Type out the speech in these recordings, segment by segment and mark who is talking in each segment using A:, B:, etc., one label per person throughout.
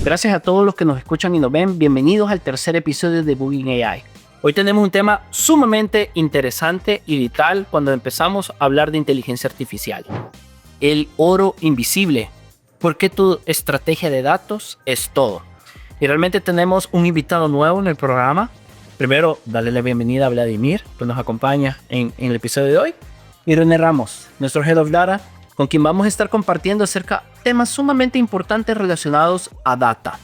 A: Gracias a todos los que nos escuchan y nos ven. Bienvenidos al tercer episodio de Bugging AI. Hoy tenemos un tema sumamente interesante y vital cuando empezamos a hablar de inteligencia artificial. El oro invisible. ¿Por qué tu estrategia de datos es todo? Y realmente tenemos un invitado nuevo en el programa. Primero, darle la bienvenida a Vladimir, que nos acompaña en el episodio de hoy. Y René Ramos, nuestro Head of Data, con quien vamos a estar compartiendo acerca de temas sumamente importantes relacionados a data.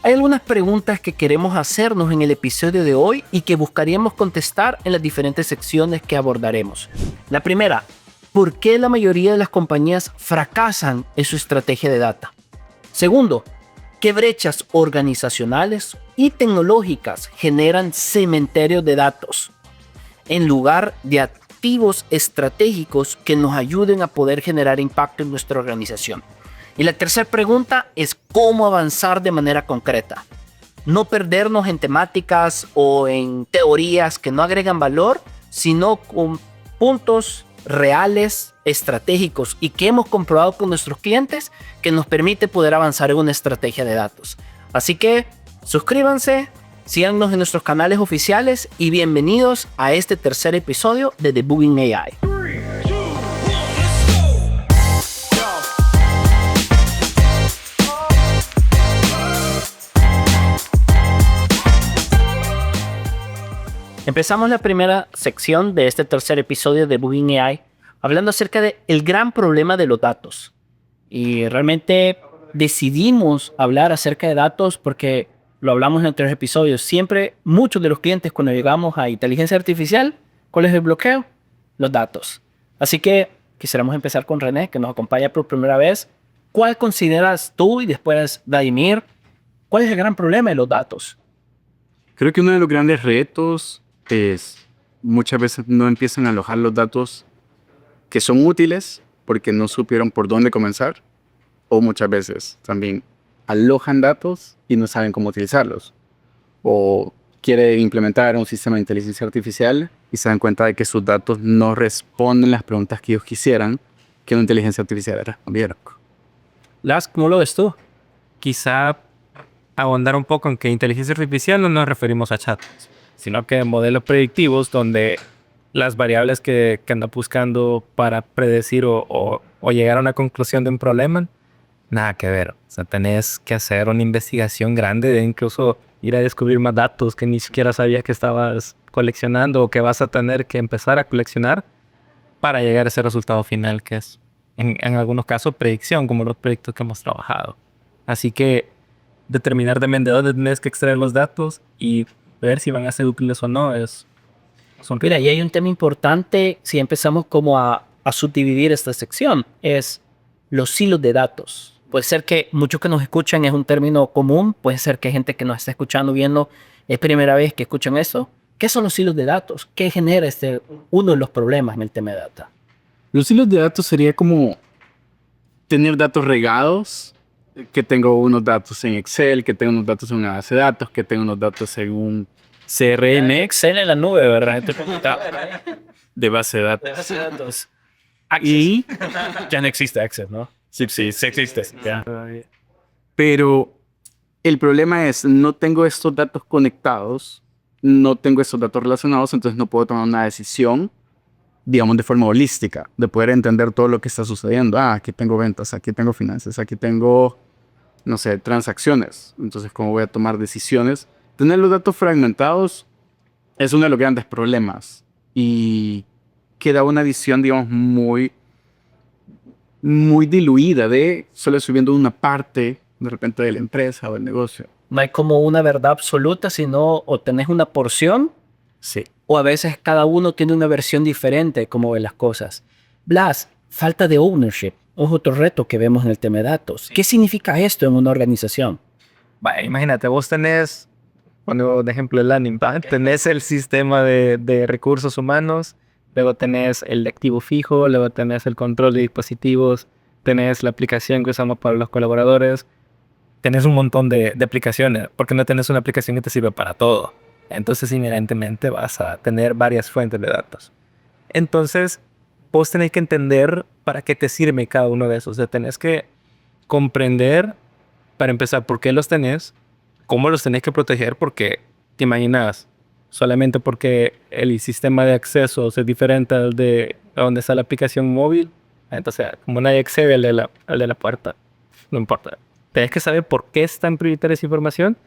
A: Hay algunas preguntas que queremos hacernos en el episodio de hoy y que buscaríamos contestar en las diferentes secciones que abordaremos. La primera, ¿por qué la mayoría de las compañías fracasan en su estrategia de data? Segundo, ¿qué brechas organizacionales y tecnológicas generan cementerios de datos en lugar de activos estratégicos que nos ayuden a poder generar impacto en nuestra organización? Y la tercera pregunta es cómo avanzar de manera concreta. No perdernos en temáticas o en teorías que no agregan valor, sino con puntos reales, estratégicos y que hemos comprobado con nuestros clientes que nos permite poder avanzar en una estrategia de datos. Así que suscríbanse, síganos en nuestros canales oficiales y bienvenidos a este tercer episodio de The Bugging AI. Empezamos la primera sección de este tercer episodio de Bugging AI hablando acerca del gran problema de los datos. Y realmente decidimos hablar acerca de datos porque lo hablamos en anteriores episodios. Siempre muchos de los clientes cuando llegamos a inteligencia artificial, ¿cuál es el bloqueo? Los datos. Así que quisiéramos empezar con René, que nos acompaña por primera vez. ¿Cuál consideras tú y después Vladimir? ¿Cuál es el gran problema de los datos?
B: Creo que uno de los grandes retos es muchas veces no empiezan a alojar los datos que son útiles porque no supieron por dónde comenzar, o muchas veces también alojan datos y no saben cómo utilizarlos, o quiere implementar un sistema de inteligencia artificial y se dan cuenta de que sus datos no responden las preguntas que ellos quisieran que una inteligencia artificial respondiera.
A: Las, ¿cómo lo ves tú?
C: Quizá ahondar un poco en que inteligencia artificial no nos referimos a chatbots, sino que modelos predictivos donde las variables que andas buscando para predecir o llegar a una conclusión de un problema, nada que ver. O sea, tenés que hacer una investigación grande de incluso ir a descubrir más datos que ni siquiera sabías que estabas coleccionando o que vas a tener que empezar a coleccionar para llegar a ese resultado final que es, en algunos casos, predicción, como los proyectos que hemos trabajado. Así que determinar también de dónde tienes que extraer los datos y ver si van a ser útiles o no
A: Mira, y hay un tema importante si empezamos como a subdividir esta sección, es los silos de datos. Puede ser que muchos que nos escuchan es un término común, puede ser que hay gente que nos está escuchando, viendo, es primera vez que escuchan eso. ¿Qué son los silos de datos? ¿Qué genera uno de los problemas en el tema de data?
B: Los hilos de datos sería como tener datos regados, que tengo unos datos en Excel, que tengo unos datos en una base de datos, que tengo unos datos en un CRM.
A: Excel en la nube, ¿verdad?
B: De base de datos.
A: De base de datos.
B: Y
A: Ya no existe Access, ¿no?
B: sí existe.
A: Ya.
B: Pero el problema es, no tengo estos datos conectados, no tengo estos datos relacionados, entonces no puedo tomar una decisión, digamos, de forma holística, de poder entender todo lo que está sucediendo. Aquí tengo ventas, aquí tengo finanzas, aquí tengo, no sé, transacciones. Entonces, ¿cómo voy a tomar decisiones? Tener los datos fragmentados es uno de los grandes problemas y queda una visión, digamos, muy diluida de solo estoy viendo una parte de repente de la empresa o del negocio.
A: No hay como una verdad absoluta, sino o tenés una porción
B: Sí.
A: o a veces cada uno tiene una versión diferente de cómo ve las cosas. Blas, falta de ownership es otro reto que vemos en el tema de datos. ¿Qué significa esto en una organización?
C: Vaya, imagínate, vos tenés, cuando de ejemplo el landing pad, tenés el sistema de recursos humanos, luego tenés el activo fijo, luego tenés el control de dispositivos, tenés la aplicación que usamos para los colaboradores, tenés un montón de aplicaciones, porque no tenés una aplicación que te sirve para todo. Entonces, inherentemente vas a tener varias fuentes de datos. Entonces, vos tenés que entender para qué te sirve cada uno de esos. O sea, tenés que comprender para empezar, ¿por qué los tenés? ¿Cómo los tenés que proteger? Porque te imaginas, solamente porque el sistema de acceso es diferente al de donde está la aplicación móvil, entonces como nadie accede al de la puerta, no importa. Tienes que saber por qué es tan prioritaria esa información,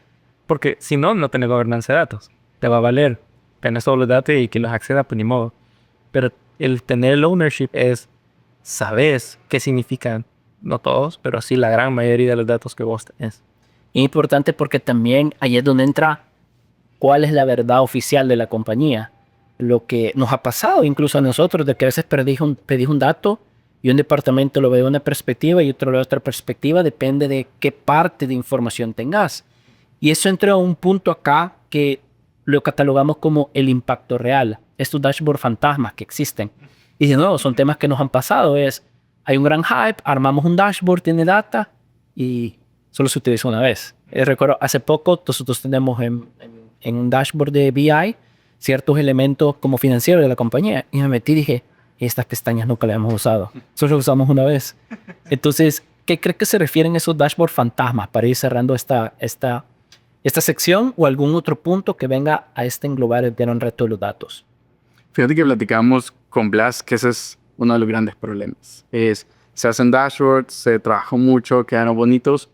C: porque si no, no tenés gobernanza de datos. Te va a valer. Tenés todos los datos y quien los acceda, pues ni modo. Pero el tener el ownership es, sabes qué significan, no todos, pero sí la gran mayoría de los datos que vos tenés.
A: Importante porque también ahí es donde entra cuál es la verdad oficial de la compañía. Lo que nos ha pasado incluso a nosotros, de que a veces pedís un dato y un departamento lo ve de una perspectiva y otro lo ve de otra perspectiva, depende de qué parte de información tengas. Y eso entra a un punto acá que lo catalogamos como el impacto real. Estos dashboard fantasmas que existen. Y de nuevo, son temas que nos han pasado. Hay un gran hype, armamos un dashboard, tiene data y solo se utiliza una vez. Recuerdo, hace poco nosotros tenemos en un dashboard de BI ciertos elementos como financieros de la compañía. Y me metí y dije, estas pestañas nunca las hemos usado. Solo las usamos una vez. Entonces, ¿qué crees que se refieren esos dashboard fantasmas para ir cerrando esta sección o algún otro punto que venga a englobar el gran reto de los datos?
B: Fíjate que platicamos con Blas que ese es uno de los grandes problemas. Se hacen dashboards, se trabajó mucho, quedaron bonitos,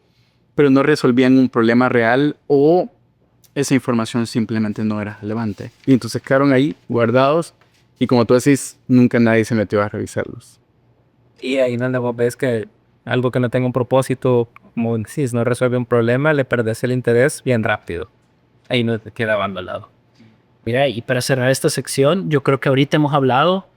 B: pero no resolvían un problema real o esa información simplemente no era relevante. Y entonces quedaron ahí guardados y como tú decís, nunca nadie se metió a revisarlos.
C: Y ahí donde vos ves que algo que no tenga un propósito, como decís, no resuelve un problema, le perdés el interés bien rápido. Ahí no te queda abandonado.
A: Mira, y para cerrar esta sección, yo creo que ahorita hemos hablado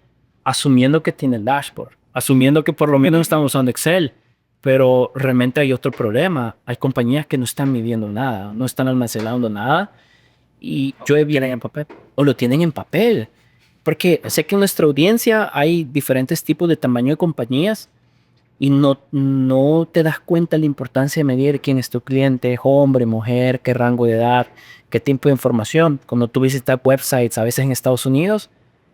A: asumiendo que tiene el dashboard, asumiendo que por lo menos estamos usando Excel, pero realmente hay otro problema. Hay compañías que no están midiendo nada, no están almacenando nada y vienen en papel o lo tienen en papel. Porque sé que en nuestra audiencia hay diferentes tipos de tamaño de compañías y no te das cuenta de la importancia de medir quién es tu cliente, hombre, mujer, qué rango de edad, qué tipo de información. Cuando tú visitas websites, a veces en Estados Unidos,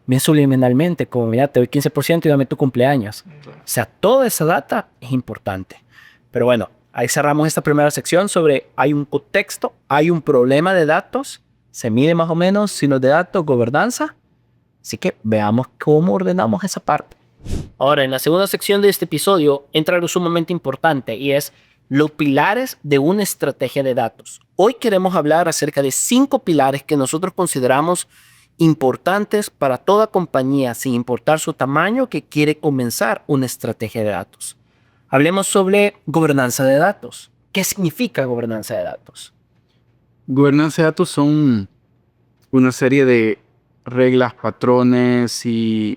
A: bien subliminalmente, como mira, te doy 15% y dame tu cumpleaños. O sea, toda esa data es importante. Pero bueno, ahí cerramos esta primera sección sobre hay un contexto, hay un problema de datos, se mide más o menos signos de datos, gobernanza. Así que veamos cómo ordenamos esa parte. Ahora, en la segunda sección de este episodio entra algo sumamente importante y es los pilares de una estrategia de datos. Hoy queremos hablar acerca de 5 pilares que nosotros consideramos importantes para toda compañía, sin importar su tamaño, que quiere comenzar una estrategia de datos. Hablemos sobre gobernanza de datos. ¿Qué significa gobernanza de datos?
B: Gobernanza de datos son una serie de reglas, patrones y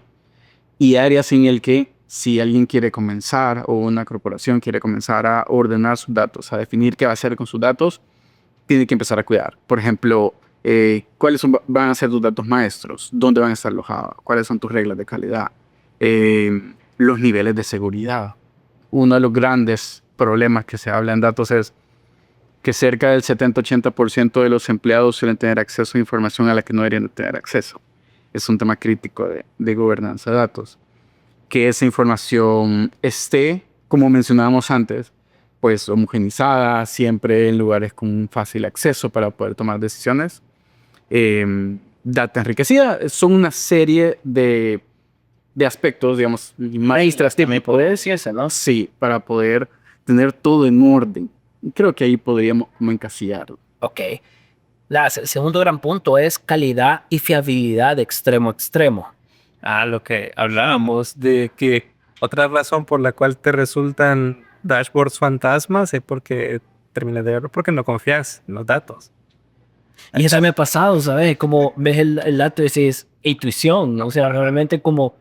B: áreas en el que si alguien quiere comenzar o una corporación quiere comenzar a ordenar sus datos, a definir qué va a hacer con sus datos, tiene que empezar a cuidar. Por ejemplo, ¿cuáles van a ser tus datos maestros? ¿Dónde van a estar alojados? ¿Cuáles son tus reglas de calidad? Los niveles de seguridad. Uno de los grandes problemas que se habla en datos es que cerca del 70-80% de los empleados suelen tener acceso a información a la que no deberían tener acceso. Es un tema crítico de gobernanza de datos. Que esa información esté, como mencionábamos antes, pues homogenizada, siempre en lugares con fácil acceso para poder tomar decisiones. Data enriquecida, son una serie de aspectos, digamos, maestras,
A: ¿Me puede decir eso, no?
B: sí, para poder tener todo en orden. Creo que ahí podríamos como encasillarlo.
A: Ok. El segundo gran punto es calidad y fiabilidad de extremo a extremo.
C: Lo que hablábamos de que otra razón por la cual te resultan dashboards fantasmas es porque terminas de verlo porque no confías en los datos.
A: Y eso me ha pasado, ¿sabes? Como ves el dato y dices, intuición, o sea, realmente como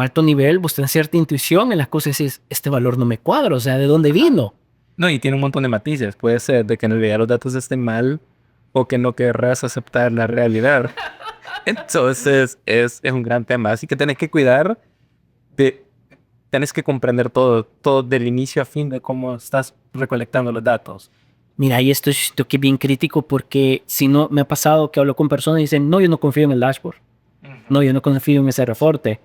A: alto nivel, vos tenés cierta intuición en las cosas y dices, este valor no me cuadra, o sea, ¿de dónde vino?
C: No, y tiene un montón de matices. Puede ser de que en realidad los datos estén mal o que no querrás aceptar la realidad. Entonces es un gran tema. Así que tenés que cuidar tenés que comprender todo del inicio a fin de cómo estás recolectando los datos.
A: Mira, y esto es que es bien crítico porque si no, me ha pasado que hablo con personas y dicen, no, yo no confío en el dashboard. No, yo no confío en ese reporte.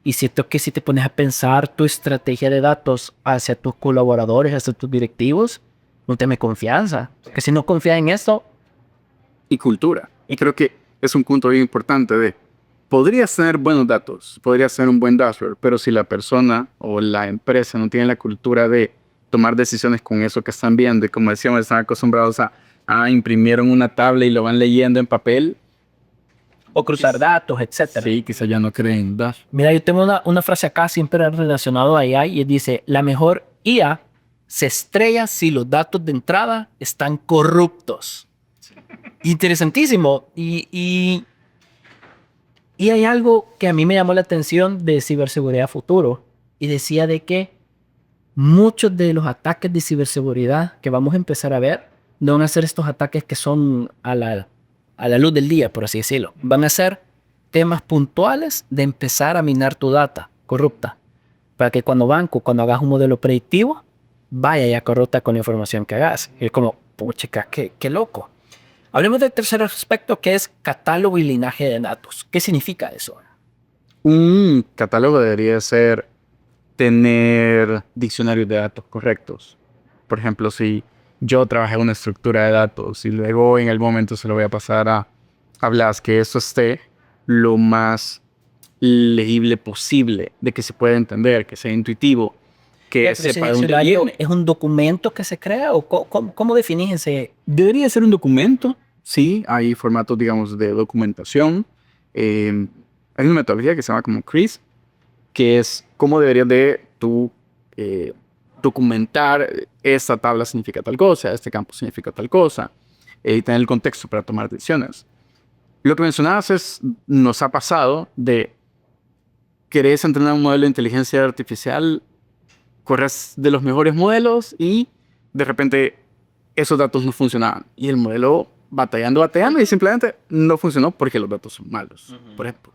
A: Y siento que si te pones a pensar tu estrategia de datos hacia tus colaboradores, hacia tus directivos, un tema de confianza. Que si no confías en esto,
B: Y cultura. Y creo que es un punto bien importante de, podrías tener buenos datos, podrías tener un buen dashboard, pero si la persona o la empresa no tiene la cultura de tomar decisiones con eso que están viendo, y como decíamos, están acostumbrados a imprimir en una tabla y lo van leyendo en papel,
A: o cruzar datos, etcétera.
B: sí, quizá ya no creen dash.
A: Mira, yo tengo una frase acá siempre relacionado a AI y dice, la mejor IA se estrella si los datos de entrada están corruptos. Interesantísimo. Y hay algo que a mí me llamó la atención de ciberseguridad futuro y decía de que muchos de los ataques de ciberseguridad que vamos a empezar a ver no van a ser estos ataques que son a la luz del día, por así decirlo. Van a ser temas puntuales de empezar a minar tu data corrupta para que cuando hagas un modelo predictivo, vaya ya corrupta con la información que hagas. Y es como, puchica, qué loco. Hablemos del tercer aspecto, que es catálogo y linaje de datos. ¿Qué significa eso?
B: Un catálogo debería ser tener diccionarios de datos correctos. Por ejemplo, si yo trabajé en una estructura de datos y luego en el momento se lo voy a pasar a Blas, que eso esté lo más legible posible, de que se pueda entender, que sea intuitivo, que sepa de dónde viene.
A: ¿Es un documento que se crea o cómo definís ese?
B: Debería ser un documento, sí, hay formatos, digamos, de documentación. Hay una metodología que se llama como CRIS, que es cómo deberías de tú documentar esta tabla significa tal cosa, este campo significa tal cosa, y tener el contexto para tomar decisiones. Lo que mencionabas nos ha pasado de querés entrenar un modelo de inteligencia artificial, corres de los mejores modelos y de repente esos datos no funcionaban. Y el modelo batallando y simplemente no funcionó porque los datos son malos, por ejemplo.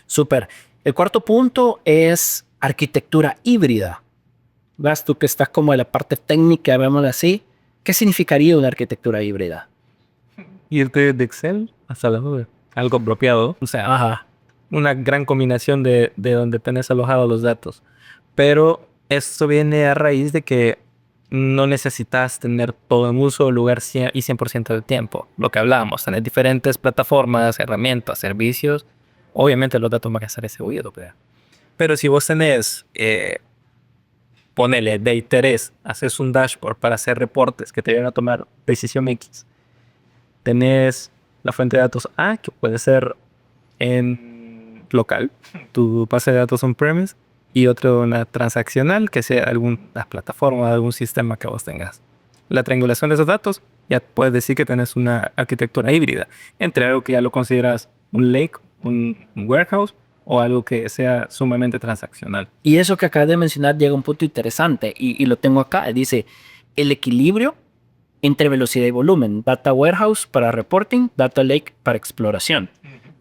A: Súper. El cuarto punto es arquitectura híbrida. ¿Ves? Tú que estás como en la parte técnica, veámoslo así. ¿Qué significaría una arquitectura híbrida?
C: Irte de Excel hasta la nube. Algo apropiado. O sea,
A: Ajá.
C: una gran combinación de donde tenés alojados los datos. Pero esto viene a raíz de que no necesitas tener todo en un solo lugar 100% del tiempo. Lo que hablábamos, tener diferentes plataformas, herramientas, servicios. Obviamente los datos van a estar distribuidos. Pero si vos tenés, ponele de interés, haces un dashboard para hacer reportes que te vayan a tomar decisión X. Tenés la fuente de datos A, que puede ser en local, tu base de datos on-premise, y otro una transaccional, que sea alguna plataforma, algún sistema que vos tengas. La triangulación de esos datos, ya puedes decir que tenés una arquitectura híbrida, entre algo que ya lo consideras un lake, un warehouse, o algo que sea sumamente transaccional.
A: Y eso que acabas de mencionar llega a un punto interesante y lo tengo acá. Dice, el equilibrio entre velocidad y volumen. Data warehouse para reporting, data lake para exploración.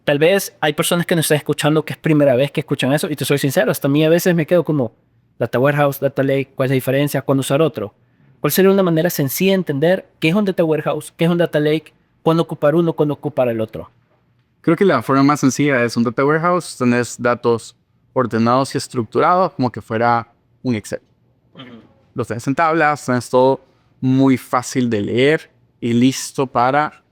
A: Tal vez hay personas que nos están escuchando que es primera vez que escuchan eso y te soy sincero, hasta a mí a veces me quedo como data warehouse, data lake, ¿cuál es la diferencia? ¿Cuándo usar otro? ¿Cuál sería una manera sencilla de entender qué es un data warehouse, qué es un data lake, cuándo ocupar uno, cuándo ocupar el otro?
B: Creo que la forma más sencilla es un data warehouse, tenés datos ordenados y estructurados como que fuera un Excel. Los tenés en tablas, tenés todo muy fácil de leer y listo para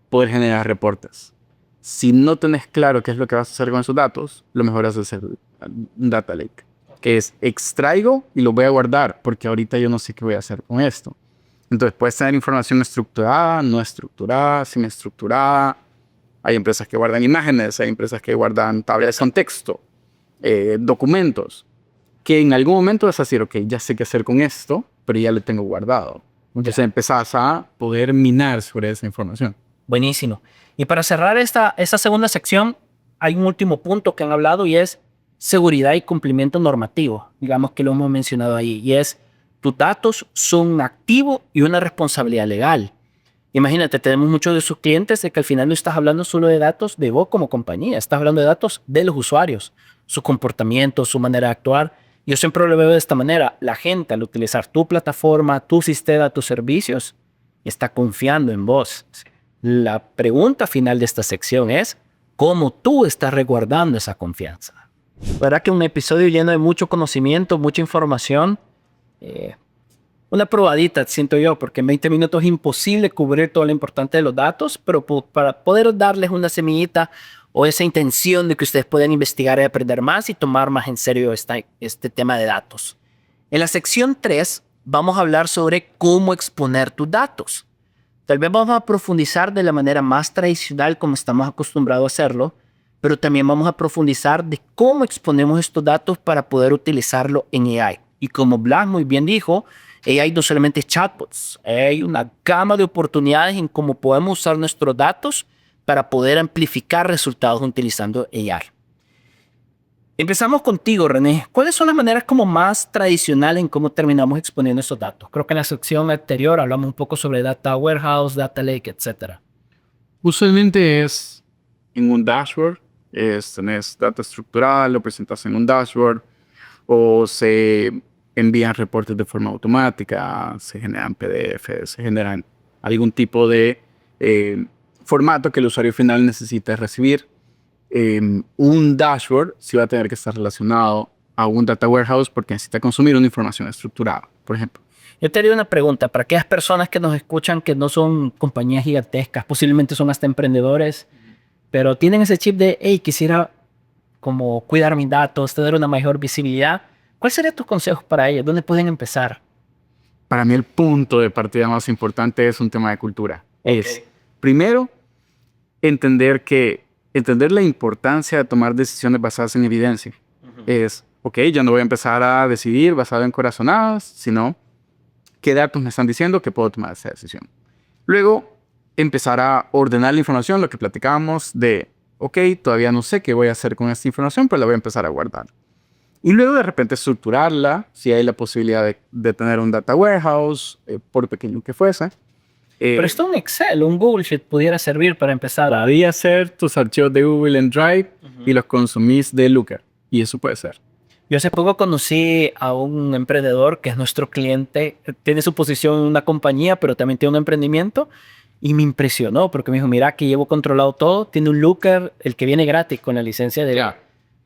B: poder generar reportes. Si no tenés claro qué es lo que vas a hacer con esos datos, lo mejor es hacer un data lake, que es extraigo y lo voy a guardar porque ahorita yo no sé qué voy a hacer con esto. Entonces puedes tener información estructurada, no estructurada, semi-estructurada. Hay empresas que guardan imágenes, hay empresas que guardan tablas de contexto, documentos, que en algún momento vas a decir, ok, ya sé qué hacer con esto, pero ya lo tengo guardado. Entonces empezás a poder minar sobre esa información.
A: Buenísimo. Y para cerrar esta segunda sección, hay un último punto que han hablado y es seguridad y cumplimiento normativo. Digamos que lo hemos mencionado ahí. Y es, tus datos son un activo y una responsabilidad legal. Imagínate, tenemos muchos de sus clientes de que al final no estás hablando solo de datos de vos como compañía, estás hablando de datos de los usuarios, su comportamiento, su manera de actuar. Yo siempre lo veo de esta manera. La gente al utilizar tu plataforma, tu sistema, tus servicios, está confiando en vos. La pregunta final de esta sección es cómo tú estás resguardando esa confianza. ¿Verdad que un episodio lleno de mucho conocimiento, mucha información? una probadita, siento yo, porque en 20 minutos es imposible cubrir todo lo importante de los datos, pero para poder darles una semillita o esa intención de que ustedes puedan investigar y aprender más y tomar más en serio este tema de datos. En la sección 3 vamos a hablar sobre cómo exponer tus datos. Tal vez vamos a profundizar de la manera más tradicional como estamos acostumbrados a hacerlo, pero también vamos a profundizar de cómo exponemos estos datos para poder utilizarlo en AI. Y como Blas muy bien dijo, AI no solamente es chatbots, hay una gama de oportunidades en cómo podemos usar nuestros datos para poder amplificar resultados utilizando AI. Empezamos contigo, René. ¿Cuáles son las maneras como más tradicionales en cómo terminamos exponiendo esos datos? Creo que en la sección anterior hablamos un poco sobre Data Warehouse, Data Lake, etc.
B: Usualmente es en un dashboard, tenés data estructurada, lo presentas en un dashboard, o se envían reportes de forma automática, se generan PDF, se generan algún tipo de formato que el usuario final necesita recibir. Un dashboard sí va a tener que estar relacionado a un data warehouse porque necesita consumir una información estructurada, por ejemplo.
A: Yo te haría una pregunta para aquellas personas que nos escuchan que no son compañías gigantescas, posiblemente son hasta emprendedores, pero tienen ese chip de, hey, quisiera como cuidar mis datos, tener una mayor visibilidad. ¿Cuáles serían tus consejos para ellos? ¿Dónde pueden empezar?
B: Para mí el punto de partida más importante es un tema de cultura. Es, primero, entender la importancia de tomar decisiones basadas en evidencia. Es, ok, ya no voy a empezar a decidir basado en corazonadas, sino qué datos me están diciendo que puedo tomar esa decisión. Luego, empezar a ordenar la información, lo que platicábamos de, ok, todavía no sé qué voy a hacer con esta información, pero la voy a empezar a guardar. Y luego de repente estructurarla, si hay la posibilidad de tener un data warehouse, por pequeño que fuese.
A: Pero esto un Excel, un Google Sheet pudiera servir para empezar.
B: Podría ser tus archivos de Google en Drive y los consumís de Looker. Y eso puede ser.
A: Yo hace poco conocí a un emprendedor que es nuestro cliente. Tiene su posición en una compañía, pero también tiene un emprendimiento. Y me impresionó porque me dijo, mira, que llevo controlado todo. Tiene un Looker, el que viene gratis con la licencia de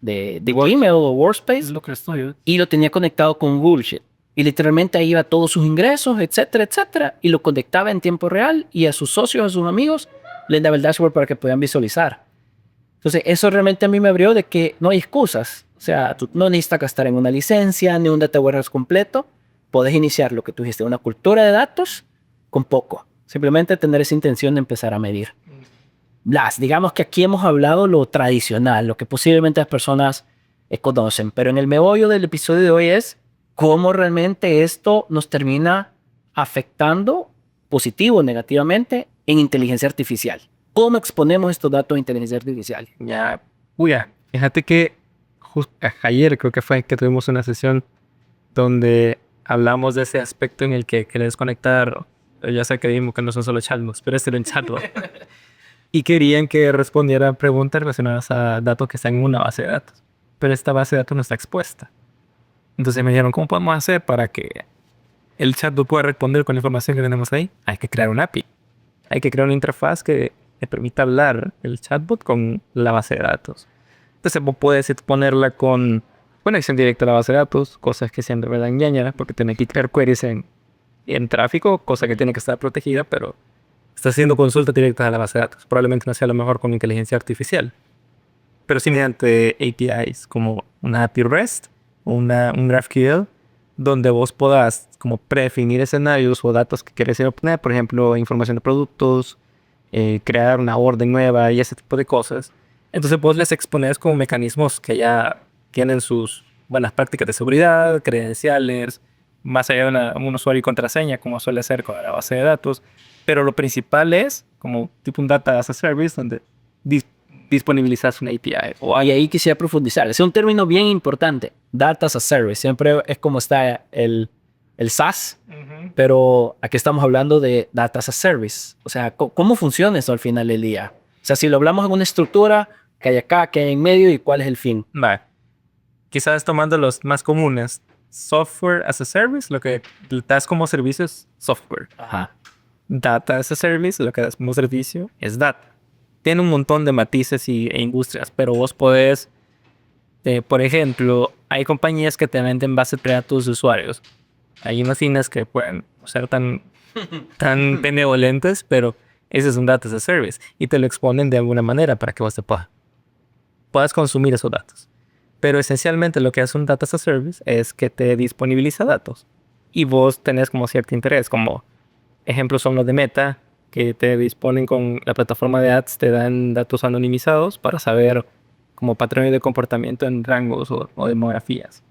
A: Gmail o Workspace.
C: Looker Studio.
A: Y lo tenía conectado con Google Sheet. Y literalmente ahí iba todos sus ingresos, etcétera, etcétera. Y lo conectaba en tiempo real y a sus socios, a sus amigos, les daba el dashboard para que puedan visualizar. Entonces, eso realmente a mí me abrió de que no hay excusas. O sea, tú no necesitas gastar en una licencia ni un data warehouse completo. Puedes iniciar lo que tú dijiste, una cultura de datos con poco. Simplemente tener esa intención de empezar a medir. Blas, digamos que aquí hemos hablado lo tradicional, lo que posiblemente las personas conocen. Pero en el meollo del episodio de hoy es cómo realmente esto nos termina afectando positivo o negativamente en inteligencia artificial. ¿Cómo exponemos estos datos a inteligencia artificial?
C: Ya, fíjate que ayer creo que fue que tuvimos una sesión donde hablamos de ese aspecto en el que querés conectar, ya sé que dijimos que no son solo chatbots, pero este era un chatbot. Y querían que respondiera preguntas relacionadas a datos que están en una base de datos. Pero esta base de datos no está expuesta. Entonces me dijeron, ¿cómo podemos hacer para que el chatbot pueda responder con la información que tenemos ahí? Hay que crear una API. Hay que crear una interfaz que le permita hablar el chatbot con la base de datos. Entonces vos puedes exponerla con conexión directa a la base de datos, cosas que sean de verdad ñañaras, porque tiene que crear queries en tráfico, cosa que tiene que estar protegida, pero está haciendo consultas directas a la base de datos. Probablemente no sea lo mejor con inteligencia artificial, pero sí mediante APIs como una API REST o un GraphQL, donde vos podás como predefinir escenarios o datos que querés obtener, por ejemplo, información de productos, crear una orden nueva y ese tipo de cosas. Entonces vos les expones como mecanismos que ya tienen sus buenas prácticas de seguridad, credenciales, más allá de un usuario y contraseña, como suele ser con la base de datos. Pero lo principal es como tipo un Data as a Service, donde disponibilizas una API.
A: Y ahí quisiera profundizar. Es un término bien importante. Data as a Service. Siempre es como está el SaaS, pero aquí estamos hablando de Data as a Service. O sea, ¿cómo funciona eso al final del día? O sea, si lo hablamos en una estructura, que hay acá, que hay en medio y cuál es el fin.
C: Vale. Quizás tomando los más comunes. Software as a Service, lo que das como servicio es software.
A: Ajá.
C: Data as a Service, lo que das como servicio es data. Tiene un montón de matices e industrias, pero vos podés, por ejemplo, hay compañías que te venden bases de datos de usuarios. Hay unas que pueden ser tan benevolentes, pero ese es un Data as a Service y te lo exponen de alguna manera para que vos puedas consumir esos datos. Pero esencialmente lo que hace un Data as a Service es que te disponibiliza datos y vos tenés como cierto interés, como ejemplos son los de Meta, que te disponen con la plataforma de ads, te dan datos anonimizados para saber como patrones de comportamiento en rangos o demografías.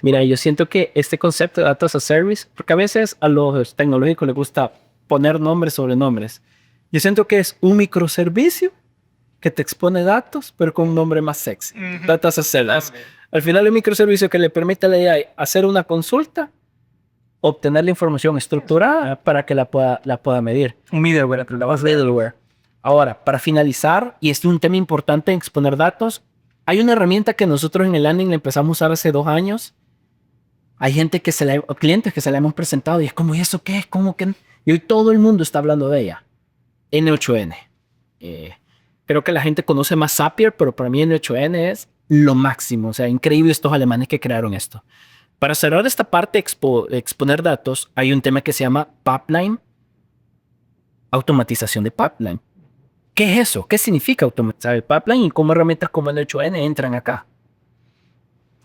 A: Mira, yo siento que este concepto de Data as a Service, porque a veces a los tecnológicos les gusta poner nombres sobre nombres. Yo siento que es un microservicio que te expone datos, pero con un nombre más sexy. Data as a Service. Al final, es un microservicio que le permite a la AI hacer una consulta, obtener la información estructurada para que la pueda medir.
C: Un middleware, pero la base de
A: Middleware. Ahora, para finalizar, y este es un tema importante en exponer datos, hay una herramienta que nosotros en el landing la empezamos a usar hace 2 años. Hay gente o clientes que se la hemos presentado y es como, ¿y eso qué es? ¿Cómo que? Y hoy todo el mundo está hablando de ella. N8N. Creo que la gente conoce más Zapier, pero para mí N8N es lo máximo. O sea, increíble estos alemanes que crearon esto. Para cerrar esta parte de exponer datos, hay un tema que se llama pipeline, automatización de pipeline. ¿Qué es eso? ¿Qué significa automatizar el pipeline y cómo herramientas como N8N entran acá?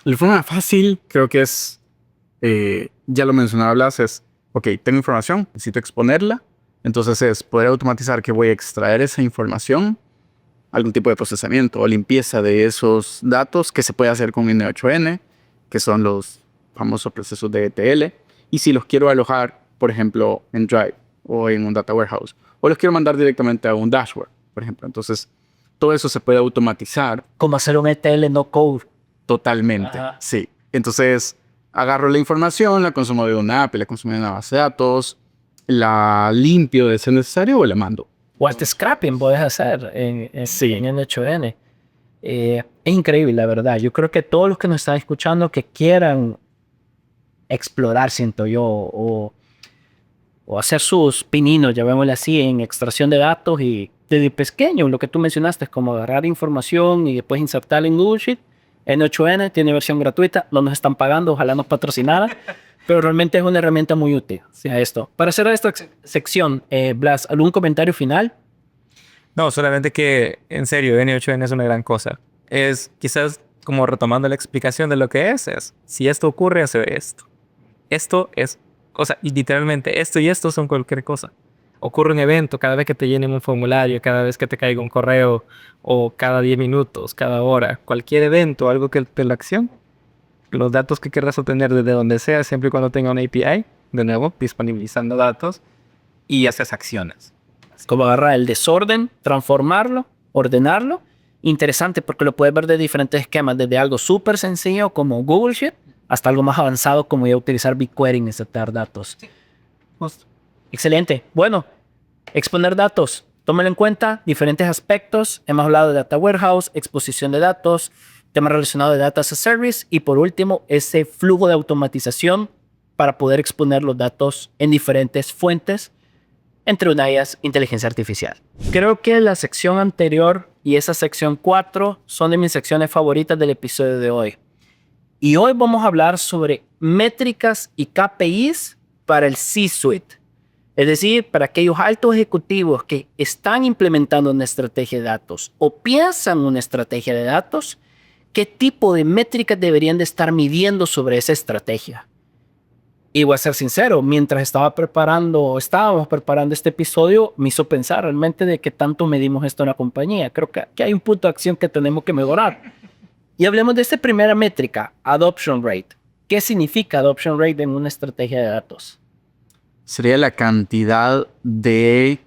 B: La forma fácil creo que es, ya lo mencionaba Blas, es, ok, tengo información, necesito exponerla, entonces es poder automatizar que voy a extraer esa información, algún tipo de procesamiento o limpieza de esos datos que se puede hacer con N8N, que son los famosos procesos de ETL, y si los quiero alojar, por ejemplo, en Drive o en un Data Warehouse, o los quiero mandar directamente a un dashboard, por ejemplo. Entonces, todo eso se puede automatizar.
A: Como hacer un ETL no code.
B: Totalmente,
A: Ajá.
B: sí. Entonces, agarro la información, la consumo de una API, la consumo de una base de datos, la limpio de ser necesario o la mando.
A: O hasta scrapping puedes hacer en N8N. Es increíble, la verdad. Yo creo que todos los que nos están escuchando que quieran explorar, siento yo, o hacer sus pininos, llamémosle así, en extracción de datos y desde pequeño, lo que tú mencionaste es como agarrar información y después insertarla en Google Sheet. N8N tiene versión gratuita, no nos están pagando, ojalá nos patrocinaran, pero realmente es una herramienta muy útil. Sea esto. Para cerrar esta sección, Blas, ¿algún comentario final?
C: No, solamente que, en serio, N8N es una gran cosa. Es quizás como retomando la explicación de lo que es si esto ocurre, hace esto. Esto es, o sea, y literalmente esto y esto son cualquier cosa. Ocurre un evento cada vez que te llenen un formulario, cada vez que te caiga un correo, o cada 10 minutos, cada hora. Cualquier evento, algo que te la acción, los datos que querrás obtener desde donde sea, siempre y cuando tenga una API, de nuevo, disponibilizando datos, y haces acciones.
A: Como agarrar el desorden, transformarlo, ordenarlo. Interesante porque lo puedes ver de diferentes esquemas, desde algo súper sencillo como Google Sheet hasta algo más avanzado como ya utilizar BigQuery en extraer datos.
C: Justo.
A: Excelente. Bueno, exponer datos. Tómenlo en cuenta, diferentes aspectos. Hemos hablado de Data Warehouse, exposición de datos, temas relacionados de Data as a Service y por último, ese flujo de automatización para poder exponer los datos en diferentes fuentes, entre una de ellas inteligencia artificial. Creo que la sección anterior y esa sección 4 son de mis secciones favoritas del episodio de hoy. Y hoy vamos a hablar sobre métricas y KPIs para el C-Suite. Es decir, para aquellos altos ejecutivos que están implementando una estrategia de datos o piensan una estrategia de datos, ¿qué tipo de métricas deberían de estar midiendo sobre esa estrategia? Y voy a ser sincero, mientras estábamos preparando este episodio, me hizo pensar realmente de qué tanto medimos esto en la compañía. Creo que hay un punto de acción que tenemos que mejorar. Y hablemos de esta primera métrica, Adoption Rate. ¿Qué significa Adoption Rate en una estrategia de datos?
B: Sería la cantidad de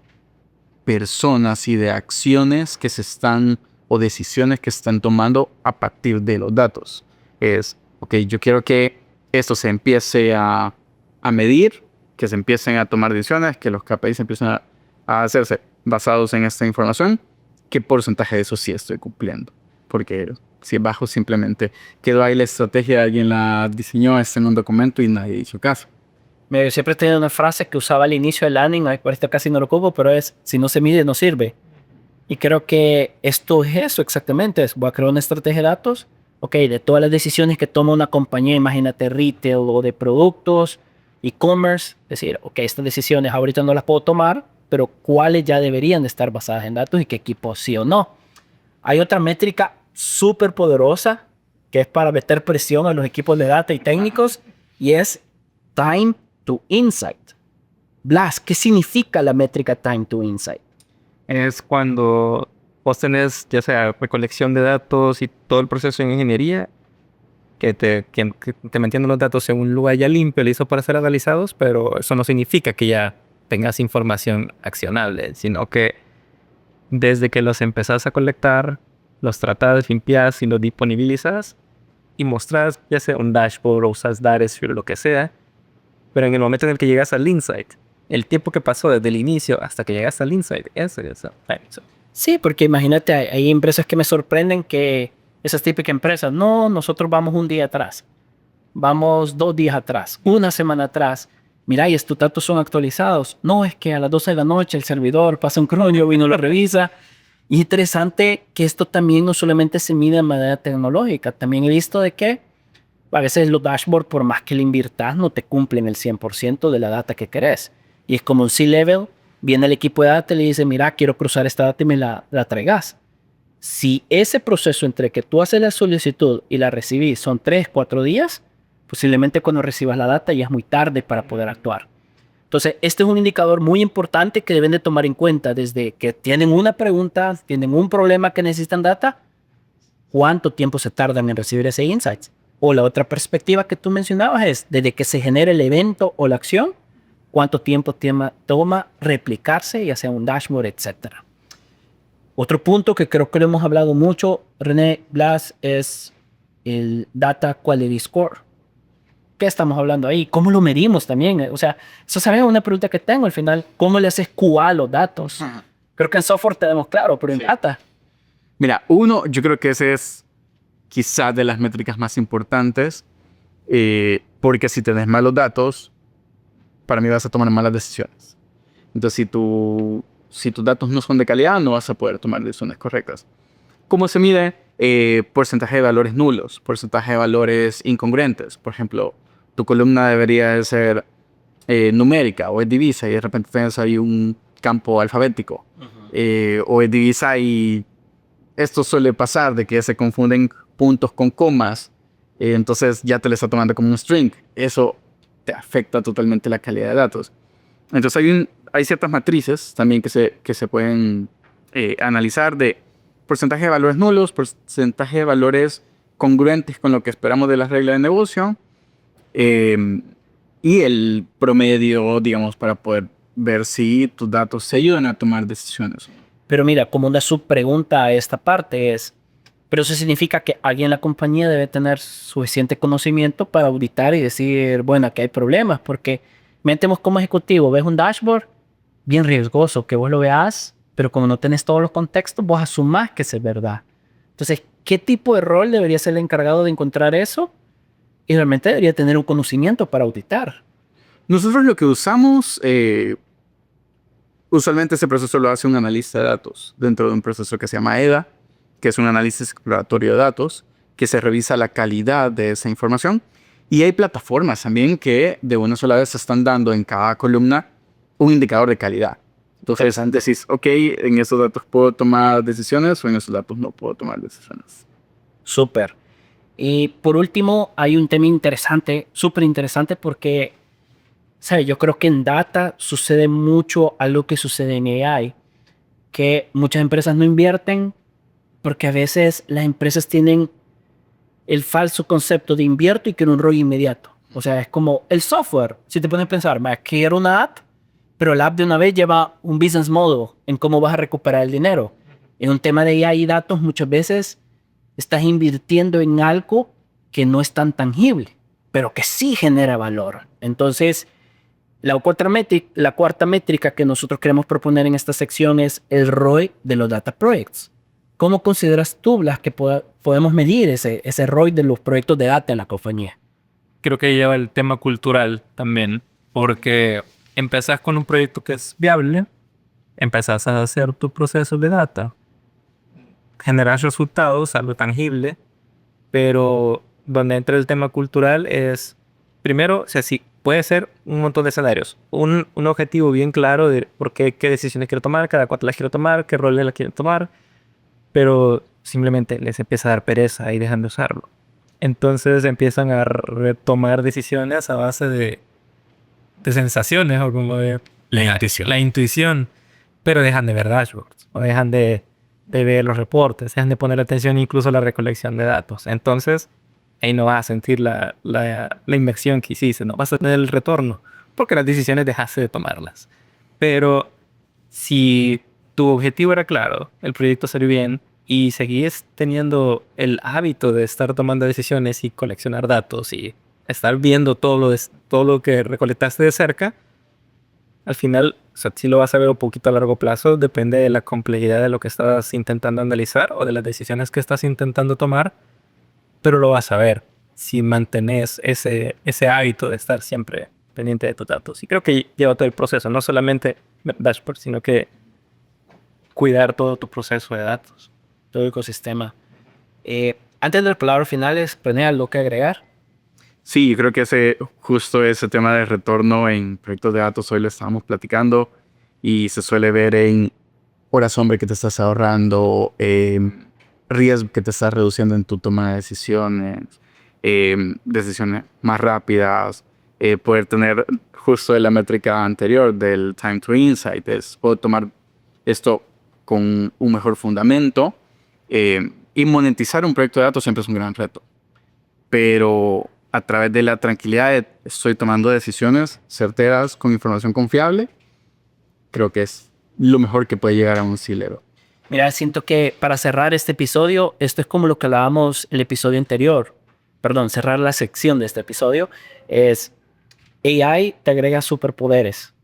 B: personas y de acciones que se están o decisiones que se están tomando a partir de los datos. Es, ok, yo quiero que esto se empiece a medir, que se empiecen a tomar decisiones, que los KPIs empiecen a hacerse basados en esta información. ¿Qué porcentaje de eso sí estoy cumpliendo? Porque si es bajo, simplemente quedó ahí la estrategia, alguien la diseñó, está en un documento y nadie hizo caso.
A: Yo siempre he tenido una frase que usaba al inicio del landing, por esto casi no lo ocupo, pero es, si no se mide, no sirve. Y creo que esto es eso exactamente. Voy a crear una estrategia de datos. Ok, de todas las decisiones que toma una compañía, imagínate retail o de productos, e-commerce, decir, ok, estas decisiones ahorita no las puedo tomar, pero cuáles ya deberían de estar basadas en datos y qué equipos sí o no. Hay otra métrica súper poderosa que es para meter presión a los equipos de data y técnicos y es Time to Insight. Blas, ¿qué significa la métrica Time to Insight?
C: Es cuando vos tenés ya sea recolección de datos y todo el proceso en ingeniería, que te mantienen los datos en un lugar ya limpio, listo para ser analizados, pero eso no significa que ya tengas información accionable, sino que desde que los empezás a colectar, los tratás, limpias y los disponibilizas y mostrás ya sea un dashboard o usas Datashare o lo que sea, pero en el momento en el que llegas al insight, el tiempo que pasó desde el inicio hasta que llegas al insight, eso es eso.
A: Sí, porque imagínate, hay empresas que me sorprenden que esas típicas empresas, no, nosotros vamos un día atrás, vamos 2 días atrás, una semana atrás. Mira, y estos datos son actualizados. No, es que a las 12 de la noche el servidor pasa un cronio y no lo revisa. Y es interesante que esto también no solamente se mide de manera tecnológica. También he visto de que a veces los dashboards, por más que le inviertas, no te cumplen el 100% de la data que querés. Y es como un C-level, viene el equipo de data y le dice, mira, quiero cruzar esta data y me la traigas. Si ese proceso entre que tú haces la solicitud y la recibís son 3, 4 días, posiblemente cuando recibas la data ya es muy tarde para poder actuar. Entonces, este es un indicador muy importante que deben de tomar en cuenta desde que tienen una pregunta, tienen un problema que necesitan data, cuánto tiempo se tardan en recibir ese insight. O la otra perspectiva que tú mencionabas es, desde que se genera el evento o la acción, cuánto tiempo toma replicarse, ya sea un dashboard, etc. Otro punto que creo que lo hemos hablado mucho, René, Blas, es el Data Quality Score. ¿Qué estamos hablando ahí? ¿Cómo lo medimos también? O sea, eso es una pregunta que tengo al final. ¿Cómo le haces QA a los datos? Creo que en software tenemos claro, pero en data.
B: Mira, yo creo que ese es quizás de las métricas más importantes, porque si tenés malos datos, para mí vas a tomar malas decisiones. Entonces, si tus datos no son de calidad, no vas a poder tomar decisiones correctas. ¿Cómo se mide? Porcentaje de valores nulos, porcentaje de valores incongruentes. Por ejemplo, tu columna debería de ser numérica o es divisa y de repente tienes ahí un campo alfabético. O es divisa y esto suele pasar de que se confunden puntos con comas, entonces ya te lo está tomando como un string. Eso te afecta totalmente la calidad de datos. Entonces hay ciertas matrices también que se pueden analizar de porcentaje de valores nulos, porcentaje de valores congruentes con lo que esperamos de las reglas de negocio, y el promedio, digamos, para poder ver si tus datos se ayudan a tomar decisiones.
A: Pero mira, como una subpregunta a esta parte es, pero eso significa que alguien en la compañía debe tener suficiente conocimiento para auditar y decir, bueno, aquí hay problemas, porque metemos como ejecutivo, ves un dashboard bien riesgoso, que vos lo veas, pero como no tenés todos los contextos, vos asumás que es verdad. Entonces, ¿qué tipo de rol debería ser el encargado de encontrar eso? Y realmente debería tener un conocimiento para auditar.
B: Nosotros lo que usamos, usualmente ese proceso lo hace un analista de datos dentro de un proceso que se llama EDA, que es un análisis exploratorio de datos, que se revisa la calidad de esa información. Y hay plataformas también que de una sola vez están dando en cada columna un indicador de calidad. Entonces, decís, ok, en esos datos puedo tomar decisiones o en esos datos no puedo tomar decisiones.
A: Súper. Y por último, hay un tema interesante, súper interesante, porque ¿sabes? Yo creo que en data sucede mucho algo que sucede en AI, que muchas empresas no invierten porque a veces las empresas tienen el falso concepto de invierto y quiero un ROI inmediato. O sea, es como el software. Si te pones a pensar, quiero una app, pero la app de una vez lleva un business model en cómo vas a recuperar el dinero. En un tema de AI y datos, muchas veces estás invirtiendo en algo que no es tan tangible, pero que sí genera valor. Entonces, la cuarta métrica que nosotros queremos proponer en esta sección es el ROI de los data projects. ¿Cómo consideras tú, Blas, que podemos medir ese ROI de los proyectos de data en la compañía?
C: Creo que lleva el tema cultural también, porque empezás con un proyecto que es viable, empezás a hacer tu proceso de data, generas resultados, algo tangible, pero donde entra el tema cultural es, primero, o sea, si puede ser un montón de escenarios. Un objetivo bien claro de por qué decisiones quiero tomar, cada cuánto las quiero tomar, qué roles las quiero tomar, pero simplemente les empieza a dar pereza y dejan de usarlo. Entonces empiezan a retomar decisiones a base de sensaciones o como de la intuición, pero dejan de ver dashboards o dejan de ver los reportes, dejan de poner atención incluso a la recolección de datos. Entonces ahí no vas a sentir la inversión que hiciste, no vas a tener el retorno porque las decisiones dejaste de tomarlas. Pero si tu objetivo era claro, el proyecto salió bien y seguís teniendo el hábito de estar tomando decisiones y coleccionar datos y estar viendo todo lo que recolectaste de cerca, al final, o sea, si lo vas a ver un poquito a largo plazo, depende de la complejidad de lo que estás intentando analizar o de las decisiones que estás intentando tomar, pero lo vas a ver si mantenés ese hábito de estar siempre pendiente de tus datos. Y creo que lleva todo el proceso, no solamente dashboard, sino que cuidar todo tu proceso de datos, todo el ecosistema. Antes de las palabras finales, ¿tenés algo que agregar?
B: Sí, creo que justo ese tema de retorno en proyectos de datos hoy lo estábamos platicando y se suele ver en horas hombre que te estás ahorrando, riesgo que te estás reduciendo en tu toma de decisiones, decisiones más rápidas, poder tener justo de la métrica anterior del time to insight, es poder tomar esto con un mejor fundamento y monetizar un proyecto de datos siempre es un gran reto. Pero a través de la tranquilidad de estoy tomando decisiones certeras con información confiable, creo que es lo mejor que puede llegar a un C-level.
A: Mira, siento que para cerrar este episodio, esto es como lo que hablábamos el episodio anterior. Perdón, cerrar la sección de este episodio es AI te agrega superpoderes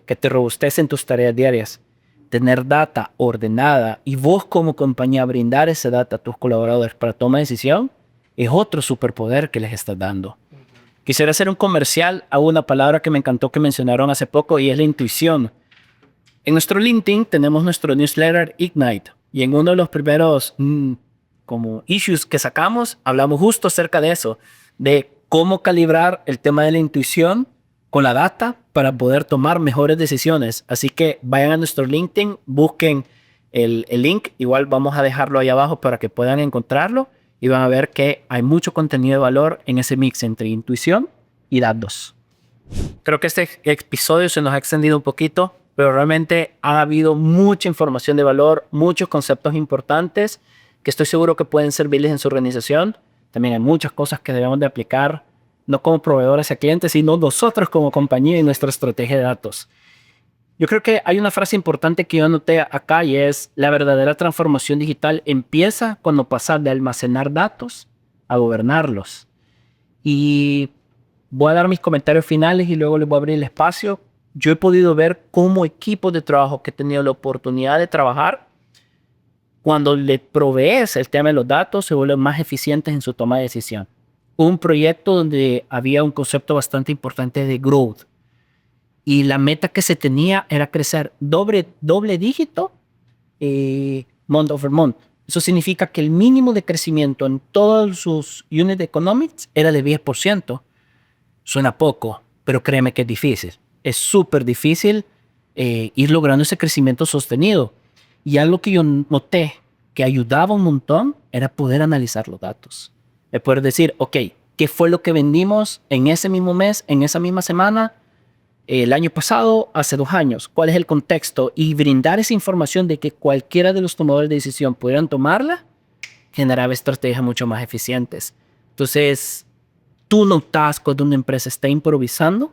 A: que te robustecen tus tareas diarias. Tener data ordenada y vos como compañía brindar esa data a tus colaboradores para toma de decisión es otro superpoder que les estás dando. Quisiera hacer un comercial a una palabra que me encantó que mencionaron hace poco y es la intuición. En nuestro LinkedIn tenemos nuestro newsletter Ignite y en uno de los primeros como issues que sacamos hablamos justo acerca de eso, de cómo calibrar el tema de la intuición con la data para poder tomar mejores decisiones. Así que vayan a nuestro LinkedIn, busquen el link, igual vamos a dejarlo ahí abajo para que puedan encontrarlo y van a ver que hay mucho contenido de valor en ese mix entre intuición y datos. Creo que este episodio se nos ha extendido un poquito, pero realmente ha habido mucha información de valor, muchos conceptos importantes que estoy seguro que pueden servirles en su organización. También hay muchas cosas que debemos de aplicar, no como proveedores a clientes, sino nosotros como compañía y nuestra estrategia de datos. Yo creo que hay una frase importante que yo anoté acá y es: la verdadera transformación digital empieza cuando pasas de almacenar datos a gobernarlos. Y voy a dar mis comentarios finales y luego les voy a abrir el espacio. Yo he podido ver cómo equipos de trabajo que he tenido la oportunidad de trabajar, cuando le provees el tema de los datos, se vuelven más eficientes en su toma de decisión. Un proyecto donde había un concepto bastante importante de growth. Y la meta que se tenía era crecer doble dígito month over month. Eso significa que el mínimo de crecimiento en todos sus unit economics era de 10%. Suena poco, pero créeme que es difícil. Es súper difícil ir logrando ese crecimiento sostenido. Y algo que yo noté que ayudaba un montón era poder analizar los datos. Es poder decir, ok, ¿qué fue lo que vendimos en ese mismo mes, en esa misma semana? El año pasado, hace 2 años, cuál es el contexto y brindar esa información de que cualquiera de los tomadores de decisión pudieran tomarla, generaba estrategias mucho más eficientes. Entonces, tú notas cuando una empresa está improvisando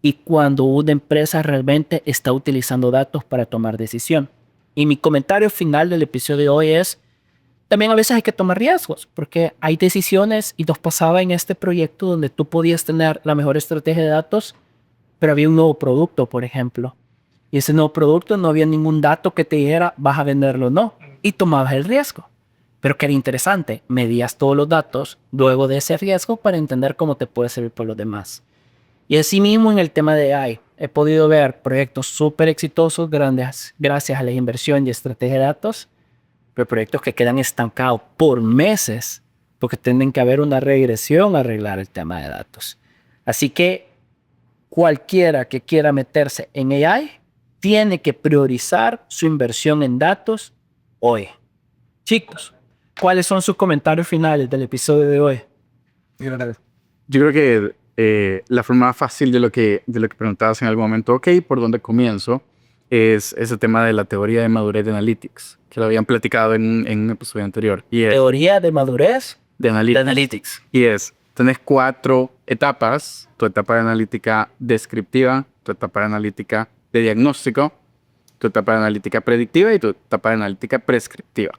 A: y cuando una empresa realmente está utilizando datos para tomar decisión. Y mi comentario final del episodio de hoy es: también a veces hay que tomar riesgos, porque hay decisiones, y nos pasaba en este proyecto donde tú podías tener la mejor estrategia de datos, pero había un nuevo producto, por ejemplo. Y ese nuevo producto no había ningún dato que te dijera vas a venderlo o no. Y tomabas el riesgo. Pero que era interesante, medías todos los datos luego de ese riesgo para entender cómo te puede servir por los demás. Y así mismo en el tema de AI, he podido ver proyectos súper exitosos grandes gracias a la inversión y estrategia de datos, pero proyectos que quedan estancados por meses porque tienen que haber una regresión a arreglar el tema de datos. Así que cualquiera que quiera meterse en AI tiene que priorizar su inversión en datos hoy. Chicos, ¿cuáles son sus comentarios finales del episodio de hoy?
B: Yo creo que la forma más fácil de lo que preguntabas en algún momento, ok, ¿por dónde comienzo? Es ese tema de la teoría de madurez de Analytics, que lo habían platicado en un episodio anterior. Y es
A: Teoría de madurez
B: de
A: de Analytics.
B: Y tenés 4 etapas: tu etapa de analítica descriptiva, tu etapa de analítica de diagnóstico, tu etapa de analítica predictiva y tu etapa de analítica prescriptiva.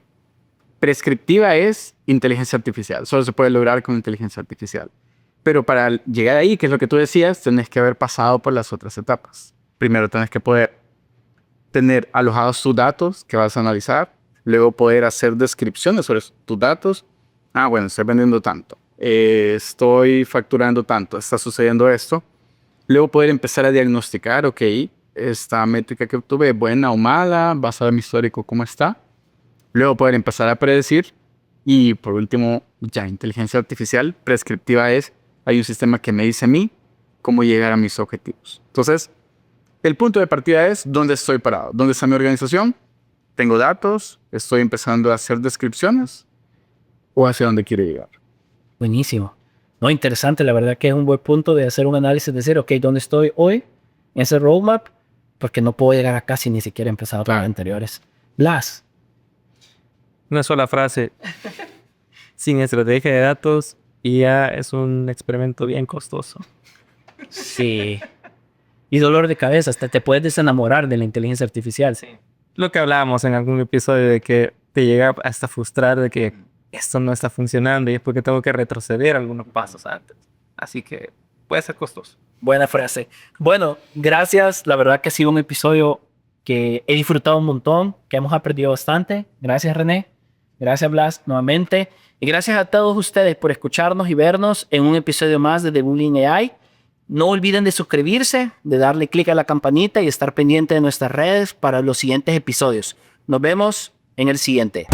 B: Prescriptiva es inteligencia artificial, solo se puede lograr con inteligencia artificial. Pero para llegar ahí, que es lo que tú decías, tenés que haber pasado por las otras etapas. Primero tenés que poder tener alojados tus datos que vas a analizar, luego poder hacer descripciones sobre tus datos. Bueno, estoy vendiendo tanto, estoy facturando tanto, está sucediendo esto. Luego poder empezar a diagnosticar, ok, esta métrica que obtuve es buena o mala, basada en mi histórico, cómo está. Luego poder empezar a predecir. Y por último, ya inteligencia artificial prescriptiva es, hay un sistema que me dice a mí cómo llegar a mis objetivos. Entonces, el punto de partida es dónde estoy parado, dónde está mi organización, tengo datos, estoy empezando a hacer descripciones o hacia dónde quiero llegar.
A: Buenísimo. No, interesante, la verdad que es un buen punto de hacer un análisis de decir, ok, ¿dónde estoy hoy en ese roadmap? Porque no puedo llegar acá si ni siquiera he empezado con los anteriores. Blas.
C: Una sola frase. Sin estrategia de datos, IA es un experimento bien costoso.
A: Sí. Y dolor de cabeza, hasta te puedes desenamorar de la inteligencia artificial. Sí.
C: Lo que hablábamos en algún episodio de que te llega hasta frustrar de que esto no está funcionando y es porque tengo que retroceder algunos pasos antes. Así que puede ser costoso.
A: Buena frase. Bueno, gracias. La verdad que ha sido un episodio que he disfrutado un montón, que hemos aprendido bastante. Gracias, René. Gracias, Blas, nuevamente. Y gracias a todos ustedes por escucharnos y vernos en un episodio más de Debugging AI. No olviden de suscribirse, de darle clic a la campanita y estar pendiente de nuestras redes para los siguientes episodios. Nos vemos en el siguiente.